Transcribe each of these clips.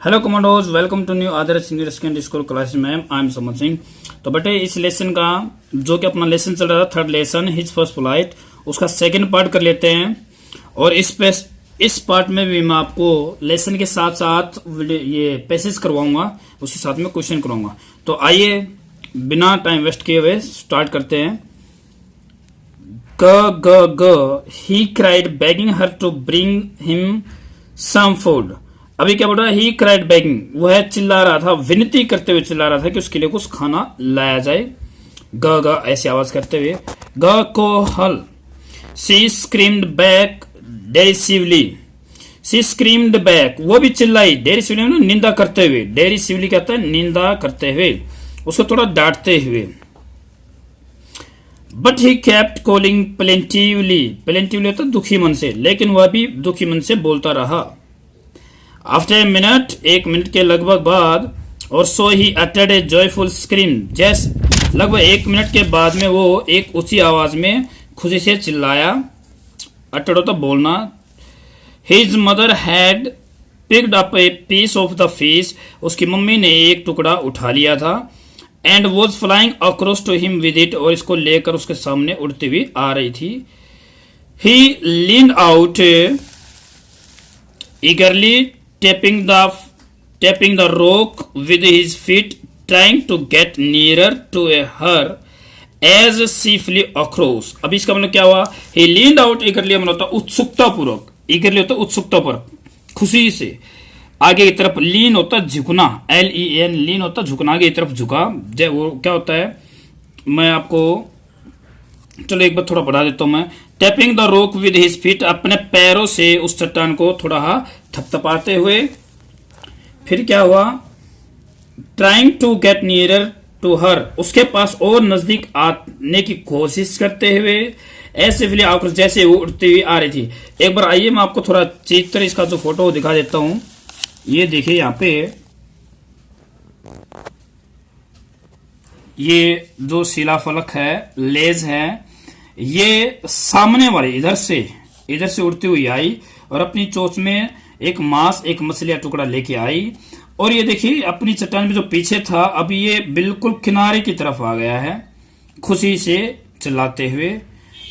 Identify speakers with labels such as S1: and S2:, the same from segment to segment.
S1: Hello commandos, welcome to new Adarsh senior secondary school classes ma'am. I am Saman Singh. तो बेटे इस lesson का जो कि अपना लेसन चल रहा था, third lesson his first flight, उसका सेकंड पार्ट कर लेते हैं। और इस पार्ट में भी मैं आपको लेसन के साथ साथ ये पैसेज करवाऊंगा, उसके साथ में क्वेश्चन कराऊंगा। तो आइए बिना टाइम वेस्ट किए हुए स्टार्ट करते हैं। ग he cried begging her to bring him some food. अभी क्या बोल रहा है? ही क्राइड बेगिंग, वह चिल्ला रहा था, विनती करते हुए चिल्ला रहा था कि उसके लिए कुछ खाना लाया जाए। ग ऐसी आवाज करते हुए। ग को हल। सी स्क्रीम्ड बैक डेरिसिवली। सी स्क्रीम्ड बैक, वो भी चिल्लाई। डेरिसिवली मतलब निंदा करते हुए। डेरिसिवली कहता है निंदा करते हुए, उसको थोड़ा डांटते हुए। But he kept calling plaintively. Plaintively होता है दुखी मन से, लेकिन वह भी दुखी मन से बोलता रहा। आफ्टर ए मिनट, एक मिनट के लगभग बाद, और so he uttered a joyful scream. जैस लगभग एक मिनट के बाद में वो एक ऊंची आवाज में खुशी से चिल्लाया। अटर्ड होता बोलना। His mother had picked up a piece of the fish. उसकी मम्मी ने एक टुकड़ा उठा लिया था। And was flying across to him with it, और इसको लेकर उसके सामने उड़ती हुई आ रही थी। He leaned out eagerly tapping the rock with his feet, trying to get nearer to her as she flew across. अब इसका मतलब क्या हुआ? He leaned out eagerly मतलब होता उत्सुकता पूर्वक। eagerly होता उत्सुकता पूर्वक, खुशी से आगे की तरफ। लीन होता झुकना, LEN, लीन होता झुकना, आगे की तरफ झुका। जब वो क्या होता है, मैं आपको चलो एक बार थोड़ा बढ़ा देता हूं मैं। Tapping the rock with his feet, अपने पैरों से उस चट्टान को थोड़ा थपथपाते हुए। फिर क्या हुआ? Trying to get nearer to her, उसके पास और नजदीक आने की कोशिश करते हुए। ऐसे फिर आकर जैसे वो उड़ती हुई आ रही थी। एक बार आइए मैं आपको थोड़ा चित्र इसका जो फोटो दिखा देता हूं। ये देखिए यहाँ पे, ये जो शिलाफलक है, लेज है, ये सामने वाले इधर से उड़ती हुई आई और अपनी चोंच में एक मछली का टुकड़ा लेके आई। और ये देखिए अपनी चट्टान में जो पीछे था, अब ये बिल्कुल किनारे की तरफ आ गया है, खुशी से चिल्लाते हुए।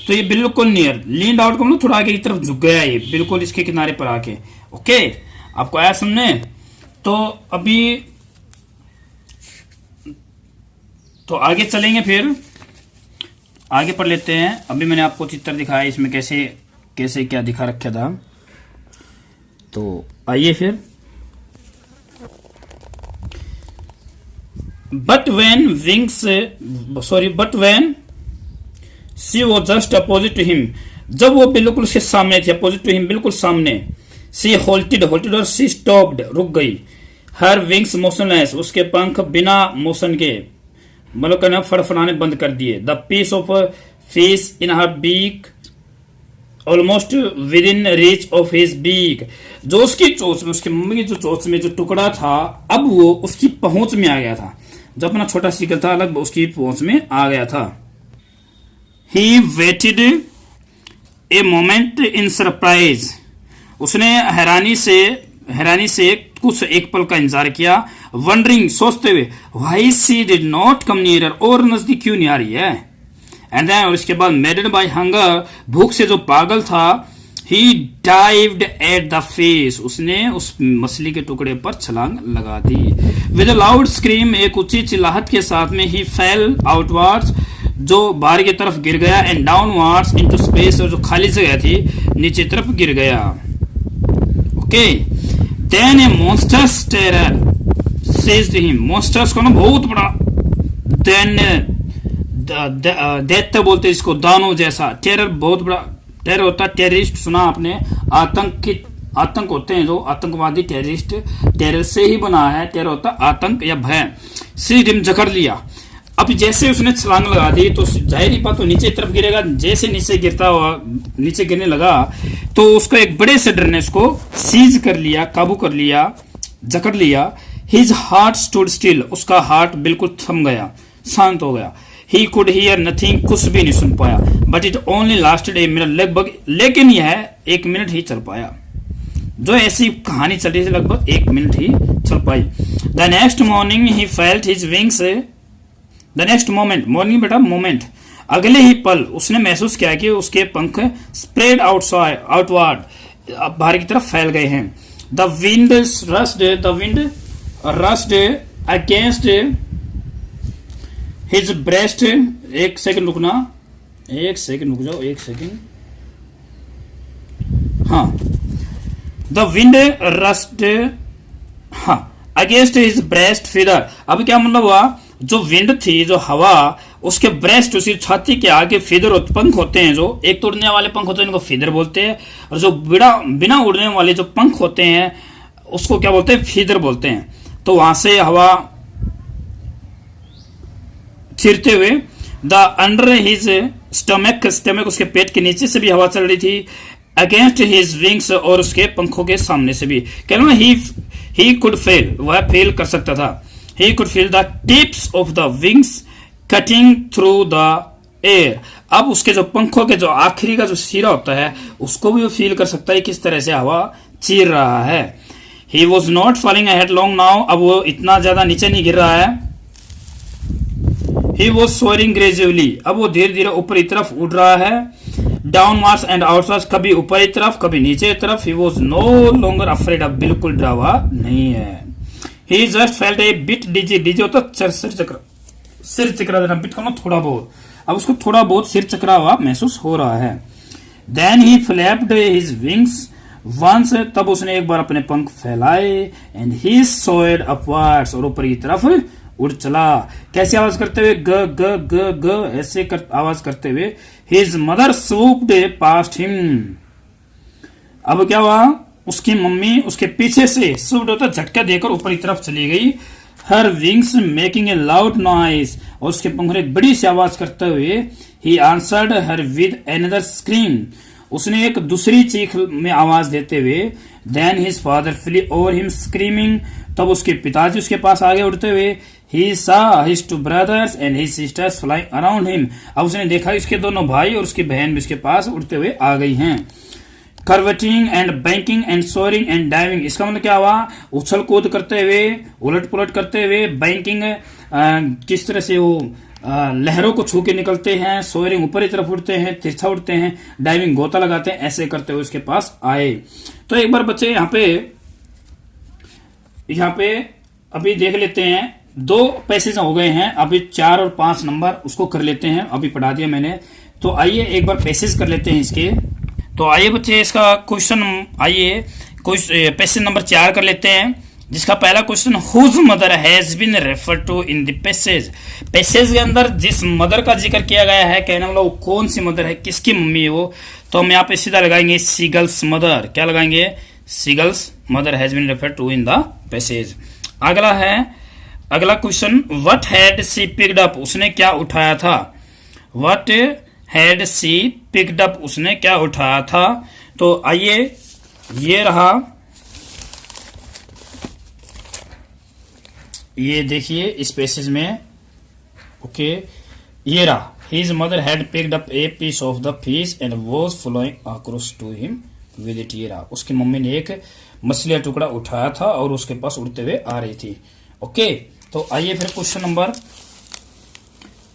S1: तो ये बिल्कुल नियर, लीन्ड आउट को मतलब थोड़ा आगे की तरफ झुक गया, ये बिल्कुल इसके किनारे पर आके। ओके, आपको आया समझने? तो अभी तो आगे चलेंगे, फिर आगे पढ़ लेते हैं। अभी मैंने आपको चित्र दिखाया, इसमें कैसे कैसे क्या दिखा रखा था। तो आइए फिर। But when she was just opposite to him, जब वो बिल्कुल उसके सामने थी, अपोजिट टू हिम बिल्कुल सामने। सी होल्टेड और सी स्टॉप्ड, रुक गई। हर विंग्स मोशनलेस, उसके पंख बिना मोशन के, मतलब कहना फड़फड़ाने बंद कर दिए। The piece of fish in her beak almost within reach of his beak, जो उसकी चोंच में, उसकी मम्मी की जो चोंच में जो टुकड़ा था, अब वो उसकी पहुंच में आ गया था। जो अपना छोटा शिकल था, अलग उसकी पहुंच में आ गया था। He waited A moment in surprise, उसने हैरानी से कुछ एक पल का इंतजार किया। वंडरिंग, सोचते हुए, why she did not come nearer, और नजदीक क्यों नहीं आ रही है। एंड देन, और इसके बाद, मेडेड बाय हंगर, भूख से जो पागल था, ही डाइव्ड एट द फिश, उसने उस मछली के टुकड़े पर छलांग लगा दी। विद अ लाउड स्क्रीम, एक ऊंची चिल्लाहट के साथ में, ही फेल आउटवर्ड्स, जो बाहर की तरफ गिर गया। एंड डाउनवर्ड्स इनटू स्पेस, और जो खाली जगह थी नीचे तरफ गिर गया। ओके, देन ए मॉन्स्टर्स टेरर सेज्ड हिम, मॉन्स्टर्स को ना बहुत बड़ा, देन दैत्य बोलते इसको, दानव जैसा। टेरर बहुत बड़ा, टेरर होता है टेररिस्ट, सुना आपने, आतंक होते हैं जो आतंकवादी, टेररिस्ट टेरर से ही बना है। टेरर होता आतंक या भय। सीज्ड हिम, जकड़ लिया। अब जैसे उसने छलांग लगा दी तो जाहिर ही बात तो नीचे तरफ गिरेगा। जैसे नीचे गिरने लगा तो उसको एक बड़े से डर ने उसको सीज कर लिया, काबू कर लिया, जकड़ लिया। हिज हार्ट स्टूड स्टिल, उसका हार्ट बिल्कुल थम गया, शांत हो गया। ही कुड हियर नथिंग, कुछ भी नहीं सुन पाया। But it only lasted a minute, लगभग, लेकिन यह एक मिनट ही चल पाया। जो ऐसी कहानी चल रही थी लगभग 1 मिनट ही चल पाई। The next morning he felt his wings, the next moment, morning बेटा मोमेंट, अगले ही पल उसने महसूस किया कि उसके पंख स्प्रेड आउटवर्ड, बाहर की तरफ फैल गए हैं। The wind rushed against his breast, एक सेकंड रुक जाओ, हाँ, द विंड रस्ट, हाँ, अगेंस्ट हिज ब्रेस्ट फीदर। अब क्या मतलब हुआ, जो विंड थी, जो हवा, उसके ब्रेस्ट, उसी छाती के आगे फीदर पंख होते हैं, जो एक तो उड़ने वाले पंख होते हैं उनको फीदर बोलते हैं, और जो बिना उड़ने वाले जो पंख होते हैं उसको क्या बोलते हैं, फीदर बोलते हैं। तो वहां से हवा चिरते हुए, द अंडर हिज स्टमक उसके पेट के नीचे से भी हवा चल रही थी, अगेंस्ट हिज विंग्स, और उसके पंखों के सामने से भी। कहना ही कुड फेल, वह फेल कर सकता था। He could feel the tips of the wings cutting through the air. अब उसके जो पंखों के जो आखिरी का जो सिरा होता है उसको भी वो फील कर सकता है किस तरह से हवा चीर रहा है। He was not falling head long now, अब वो इतना ज्यादा नीचे नहीं गिर रहा है। ही वॉज सोअरिंग ग्रेजुअली, अब वो धीरे धीरे ऊपर की तरफ उड़ रहा है। डाउनवर्ड्स एंड आउटवर्ड्स, कभी ऊपर की तरफ कभी नीचे की तरफ। He was no longer afraid, अब बिल्कुल डरा हुआ नहीं है। He just felt a bit dizzy, dizzy होता सिर चकरा देना, बिट करना थोड़ा बहुत, अब उसको थोड़ा बहुत सिर चकरा हुआ महसूस हो रहा है। Then he flapped his wings once, तब उसने एक बार अपने पंख फैलाए, एंड ही सोयड अपवर्ड्स, और ऊपर की तरफ उड़ चला। कैसे आवाज करते हुए, ग ग ग ग ऐसे आवाज करते हुए। हिज मदर स्वूप्ड पास्ट हिम, अब क्या हुआ, उसकी मम्मी उसके पीछे से, स्वूप्ड होता झटका देकर ऊपर की तरफ चली गई। Her wings making a loud noise, और उसके पंख एक बड़ी सी आवाज करते हुए। He answered her with another scream, उसने एक दूसरी चीख में आवाज देते हुए। Then his father flew over him screaming, तब उसके पिताजी उसके पास आगे उड़ते हुए। He saw his two brothers and his sisters flying around him, अब उसने देखा उसके दोनों भाई और उसकी बहन भी उसके पास उड़ते हुए आ गई हैं। Curvetting and banking and soaring and diving, इसका मतलब क्या हुआ, उछल कूद करते हुए, उलट पुलट करते हुए। बैंकिंग, किस तरह से वो लहरों को छू के निकलते हैं। सोअरिंग, ऊपर की तरफ उड़ते हैं, तिरछा उड़ते हैं। डाइविंग, गोता लगाते हैं, ऐसे करते हुए उसके पास आए। तो एक बार बच्चे यहाँ पे अभी देख लेते हैं, 2 पैसेज हो गए हैं, अभी 4 और 5 नंबर उसको कर लेते हैं, अभी पढ़ा दिया मैंने। तो आइए एक बार पैसेज कर लेते हैं इसके। तो आइए बच्चे इसका क्वेश्चन, आइए पैसेज नंबर 4 कर लेते हैं, जिसका पहला question, whose mother has been referred to in the passage. Passage के अंदर जिस मदर का जिक्र किया गया है, कहने वाला वो कौन सी मदर है, किसकी मम्मी है वो, तो हम यहाँ पे सीधा लगाएंगे सीगल्स मदर। क्या लगाएंगे, seagull's mother has been referred to in the passage. अगला question, what had she picked up, उसने क्या उठाया था। What had she picked up, उसने क्या उठाया था। तो आइए ये रहा, ये देखिए इस पैसेज में, ओके, ये रहा। His mother had picked up a piece of the fish and was flowing across to him with it, ये रहा। उसकी मम्मी ने एक मछली का टुकड़ा उठाया था और उसके पास उड़ते हुए आ रही थी। ओके, तो आइए फिर क्वेश्चन नंबर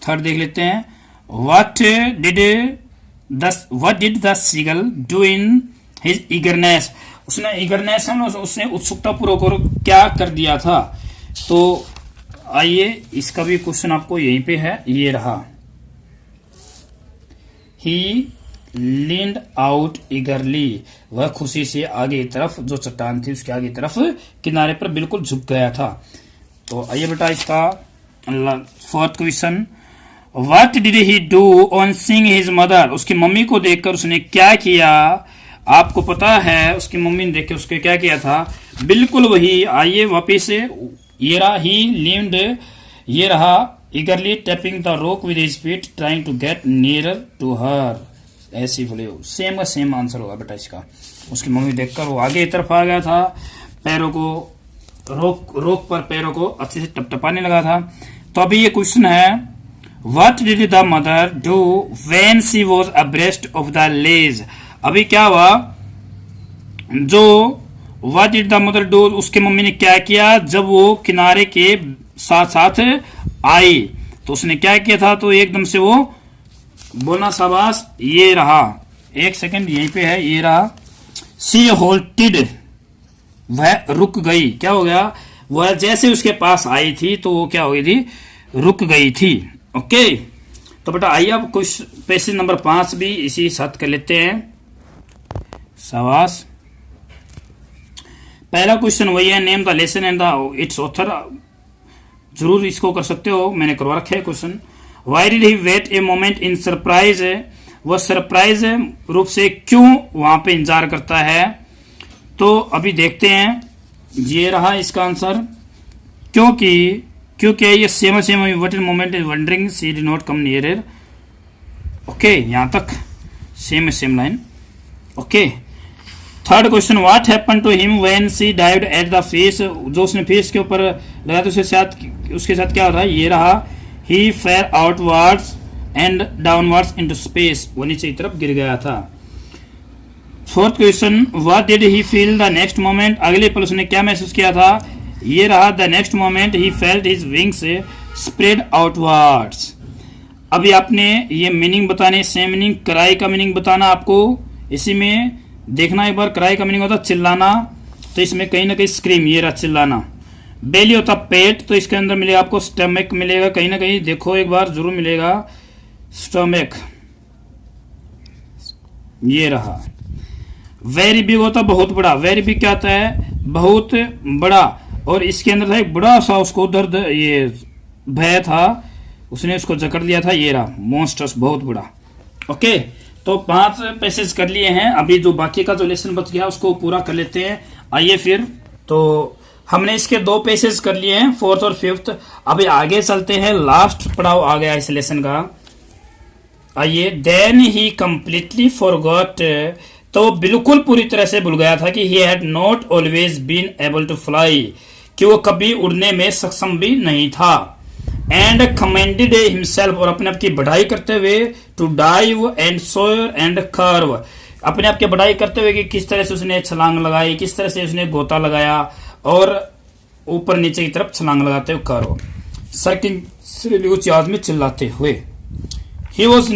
S1: 3 देख लेते हैं। What did the seagull do in his eagerness, उसने ईगरनेस, उसने उत्सुकता पूर्वक क्या कर दिया था। तो आइए इसका भी क्वेश्चन आपको यहीं पे है, ये रहा। ही लीन्ड आउट ईगरली, वह खुशी से आगे की तरफ, जो चट्टान थी उसके आगे की तरफ किनारे पर बिल्कुल झुक गया था। तो आइए बेटा इसका 4th question, what did he do on seeing his mother, उसकी मम्मी को देखकर उसने क्या किया। आपको पता है उसकी मम्मी ने देख के उसके क्या किया था, बिल्कुल वही। आइए वापिस से, ये रहा, ही लीन्ड, ये रहा, eagerly tapping the rock with his feet trying to get nearer to her, ऐसी फ्लो, सेम का सेम आंसर होगा बेटा इसका। उसकी मम्मी देखकर वो आगे की तरफ आ गया था, पैरों को रोक पर पैरों को अच्छे से टपटपाने लगा था। तो अभी ये क्वेश्चन है, what did the mother do when she was abreast of the ledge. अभी क्या हुआ, जो what did the mother do, उसके मम्मी ने क्या किया जब वो किनारे के साथ साथ आई, तो उसने क्या किया था, तो एकदम से वो बोलना शाबाश, ये रहा, एक सेकंड यहीं पे है, ये रहा, सी होल्टेड, वह रुक गई, क्या हो गया, वह जैसे उसके पास आई थी तो वो क्या हो गई थी, रुक गई थी। ओके, तो बेटा आइए अब कुछ पेज नंबर 5 भी इसी साथ कर लेते हैं, शाबाश। पहला क्वेश्चन वही है, name the lesson and the its author, जरूर इसको कर सकते हो, मैंने करवा रखा है question. Why did he wait a moment in surprise, वह सरप्राइज रूप से क्यों वहां पे इंतजार करता है, तो अभी देखते हैं, ये रहा इसका आंसर, क्योंकि ये same what in moment is wondering she did not come near. Okay, यहां तक same line. Okay, third question, what happen to him when she dived at the face, जो उसने फेस के ऊपर लगाया तो उसके साथ क्या हो रहा है, ये रहा, he fell outwards and downwards into space, वो नीचे की तरफ गिर गया था। Fourth question, what did he feel the next moment, अगले पल उसने क्या महसूस किया था, ये रहा, the next moment he felt his wings spread outwards. अभी आपने ये मीनिंग बताने, सेम मीनिंग, कराई का मीनिंग बताना आपको, इसी में देखना एक बार, कराई का मीनिंग होता चिल्लाना, तो इसमें कहीं ना कहीं स्क्रीम, ये रहा चिल्लाना। बेली होता पेट, तो इसके अंदर मिलेगा आपको स्टमक मिलेगा, कहीं ना कहीं देखो एक बार जरूर मिलेगा स्टमक, ये रहा। वेरी बिग होता बहुत बड़ा, वेरी बिग क्या होता है, बहुत बड़ा, और इसके अंदर था एक बड़ा सा, उसको दर्द, ये भय था, उसने उसको जकड़ लिया था, ये रहा मॉन्स्टर्स, बहुत बड़ा। ओके, तो 5 पैसेज कर लिए हैं, अभी जो बाकी का जो लेसन बच गया उसको पूरा कर लेते हैं। आइए फिर, तो हमने इसके 2 पैसेज कर लिए हैं, 4th और 5th, अभी आगे चलते हैं, लास्ट पड़ाव आ गया इस लेसन का। आइए, देन ही कंप्लीटली फॉरगॉट, तो बिल्कुल पूरी तरह से भूल गया था कि he had not always been able to fly, कि वो कभी उड़ने में सक्षम भी नहीं था। एंड कमेंडेड हिमसेल्फ, और अपने आप की बढ़ाई करते हुए, to dive and soar and curve, अपने आप की बढ़ाई करते हुए कि किस तरह से उसने छलांग लगाई, किस तरह से उसने गोता लगाया, और ऊपर नीचे की तरफ छलांग लगाते हुए कर्व, सर्किंग ऊंची आवाज में चिल्लाते हुए। ही वॉज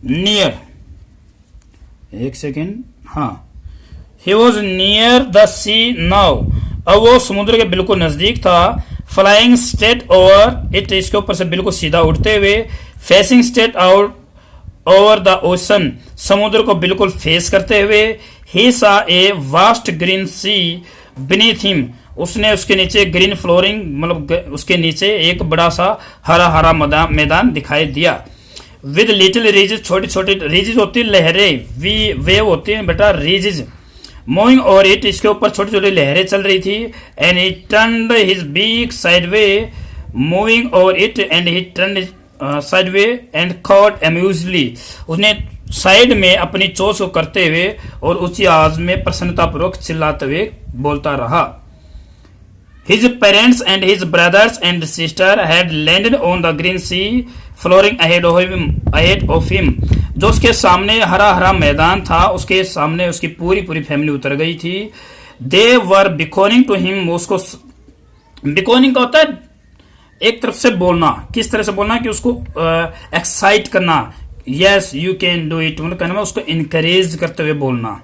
S1: नियर, एक सेकेंड, हाँ, he was near the sea now, अब वो समुद्र के बिल्कुल नजदीक था। फ्लाइंग स्ट्रेट ओवर इट, इसके ऊपर से बिल्कुल सीधा उड़ते हुए। Facing straight out over the ocean, समुद्र को बिल्कुल फेस करते हुए। He saw a vast green sea beneath him, उसने उसके नीचे ग्रीन फ्लोरिंग, मतलब उसके नीचे एक बड़ा सा हरा हरा मैदान दिखाई दिया। विद लिटिल रीजेज, छोटी छोटी रीजेज होती है लहरें, वेव होती है बेटा रीजेज, मूविंग ओवर इट, इसके ऊपर छोटी छोटी लहरें चल रही थी। And he turned his beak sideways, moving over it, and he turned sideways and caught amusedly, उसने साइड में अपनी चोंच को करते हुए और ऊंची आवाज में प्रसन्नतापूर्वक चिल्लाते हुए बोलता रहा। His parents and his brothers and sister had landed on the green sea flooring ahead of him. जो उसके सामने हरा हरा मैदान था, उसके सामने उसकी पूरी फैमिली उतर गई थी। They were beckoning to him, उसको beckoning का होता है एक तरफ से बोलना, किस तरह से बोलना कि उसको एक्साइट करना, yes you can do it, मतलब कहने में उसको इनकरेज करते हुए बोलना।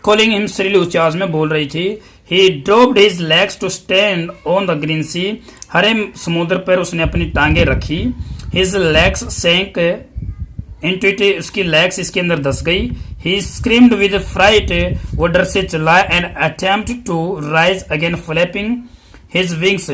S1: Calling him श्रीली ऊंची आवाज में बोल रही थी। He dropped his legs to stand on the green sea, हरे समुद्र पर उसने अपनी टांगे रखी। His legs sank into it, उसकी legs इसके अंदर धस गई। He screamed with fright, वो डर से चिल्लाया। And attempted to rise again flapping his wings,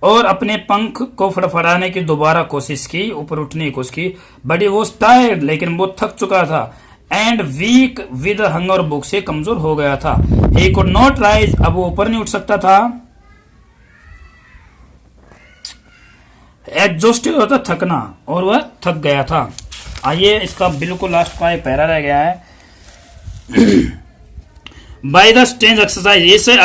S1: और अपने पंख को फड़फड़ाने की दोबारा कोशिश की, ऊपर उठने की कोशिश की। But he was tired, लेकिन वो थक चुका था। एंड वीक विद हंगर, भूख से कमजोर हो गया था। ही कुड नॉट राइज, अब वो ऊपर नहीं उठ सकता था। एग्जॉस्टेड होता थकना, और वह थक गया था। आइए इसका बिल्कुल लास्ट का एक पैरा रह गया है। बाय द स्ट्रेंज एक्सरसाइज, इसे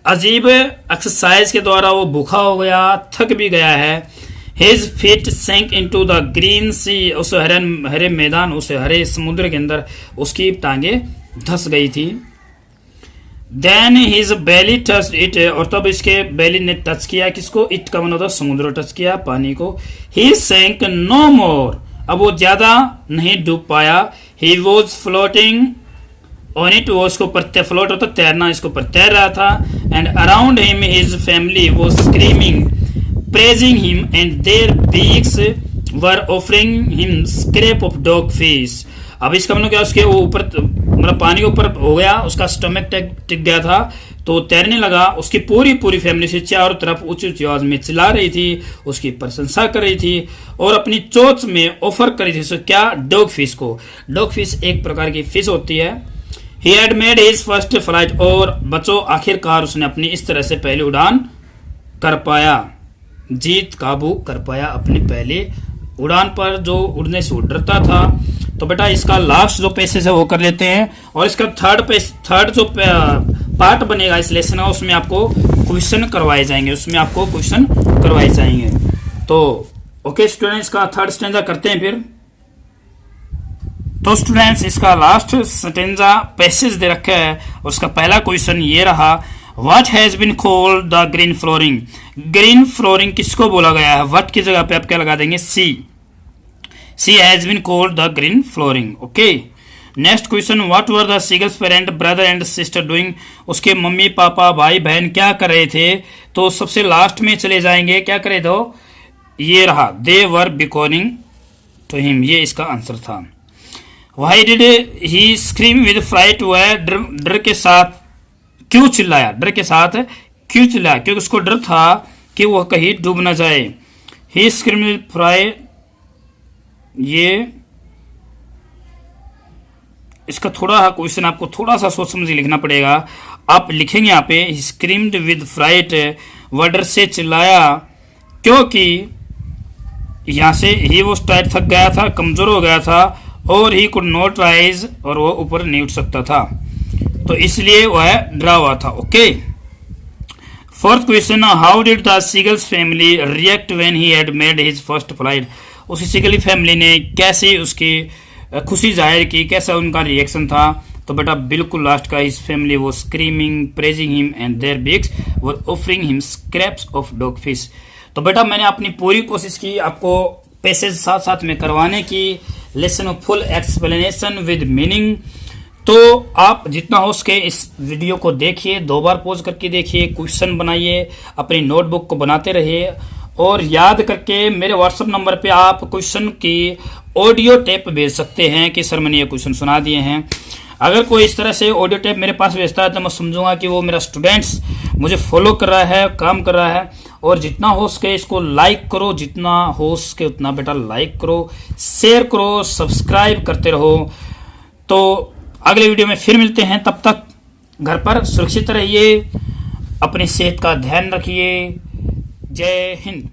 S1: अजीब एक्सरसाइज के द्वारा वो भूखा हो गया, थक भी गया है। His feet sank into the green sea, उस हरे मैदान, उस हरे समुद्र के अंदर उसकी टांगे धंस गई थी। Then his belly touched it, और तब इसके बेली ने टच किया किसको? इट का मतलब समुद्र टच किया पानी को। He sank no more, अब वो ज्यादा नहीं डूब पाया। He was floating on it, वो इसको ऊपर फ्लोट होता तैरना, इसको ऊपर तैर रहा था। And around him his family was screaming, praising him, and their beaks were offering him scrape of dog fish। अब इसका मतलब क्या, उसके वो ऊपर मतलब पानी के ऊपर हो गया, उसका स्टमक टिक गया था तो तैरने लगा। उसकी पूरी फैमिली से चारों तरफ ऊंची ऊंची आवाज में चिल्ला रही थी, उसकी प्रशंसा कर रही थी और अपनी चोंच में ऑफर कर रही थी। सो क्या? डॉग फिश को। डॉग फिश एक प्रकार की फिश होती है। He had made his first flight, और बच्चों आखिरकार उसने अपनी इस तरह से पहली उड़ान कर पाया, जीत काबू कर पाया अपनी पहली उड़ान पर, जो उड़ने से डरता था। तो बेटा इसका लास्ट जो पैसेज है वो कर लेते हैं, और इसका थर्ड जो पार्ट बनेगा इस लेसन का, उसमें आपको क्वेश्चन करवाए जाएंगे। तो ओके स्टूडेंट्स, इसका थर्ड स्टेंजा करते हैं फिर। तो स्टूडेंट्स इसका लास्ट स्टेंजा पैसेज दे रखा है, और उसका पहला क्वेश्चन ये रहा, what has been called the green flooring. Green flooring किसको बोला गया है? व्हाट की जगह पे आप क्या लगा देंगे? She has been called the green flooring. Okay, next question, what were the seagull's parent brother and sister doing. उसके मम्मी पापा भाई बहन क्या कर रहे थे? तो सबसे लास्ट में चले जाएंगे, क्या करे तो ये रहा, दे वर बिकॉनिंग टू हिम, ये इसका आंसर था। Why did he scream with fright, वह डर के साथ क्यों चिल्लाया? क्योंकि उसको डर था कि वह कहीं डूब न जाए। ही स्क्रीम विद फ्राइट, ये इसका थोड़ा क्वेश्चन आपको थोड़ा सा सोच समझ लिखना पड़ेगा। आप लिखेंगे यहाँ पे स्क्रीम्ड विद फ्राइट, वह डर से चिल्लाया क्योंकि यहाँ से ही वो टाइट थक गया था, कमजोर हो गया था, और ही कुड नॉट राइज, और वो ऊपर नहीं उठ सकता था, तो इसलिए वह डरा हुआ था। Okay, fourth question, how did the seagulls family react when he had made his first flight. उसी सीगल फैमिली ने कैसे उसकी खुशी जाहिर की, कैसा उनका रिएक्शन था? तो बेटा बिल्कुल लास्ट का, his family were screaming praising him and their beaks were offering him scraps of dogfish. तो बेटा मैंने अपनी पूरी कोशिश की आपको पैसेज साथ साथ में करवाने की, lesson of full explanation with meaning. तो आप जितना हो सके इस वीडियो को देखिए, 2 बार पॉज करके देखिए, क्वेश्चन बनाइए, अपनी नोटबुक को बनाते रहिए, और याद करके मेरे व्हाट्सएप नंबर पे आप क्वेश्चन की ऑडियो टेप भेज सकते हैं कि सर मैंने ये क्वेश्चन सुना दिए हैं। अगर कोई इस तरह से ऑडियो टेप मेरे पास भेजता है तो मैं समझूंगा कि वो मेरा स्टूडेंट्स मुझे फॉलो कर रहा है, काम कर रहा है। और जितना हो सके इसको लाइक करो, जितना हो सके उतना बेटा लाइक करो, शेयर करो, सब्सक्राइब करते रहो। तो अगले वीडियो में फिर मिलते हैं, तब तक घर पर सुरक्षित रहिए, अपनी सेहत का ध्यान रखिए। जय हिंद।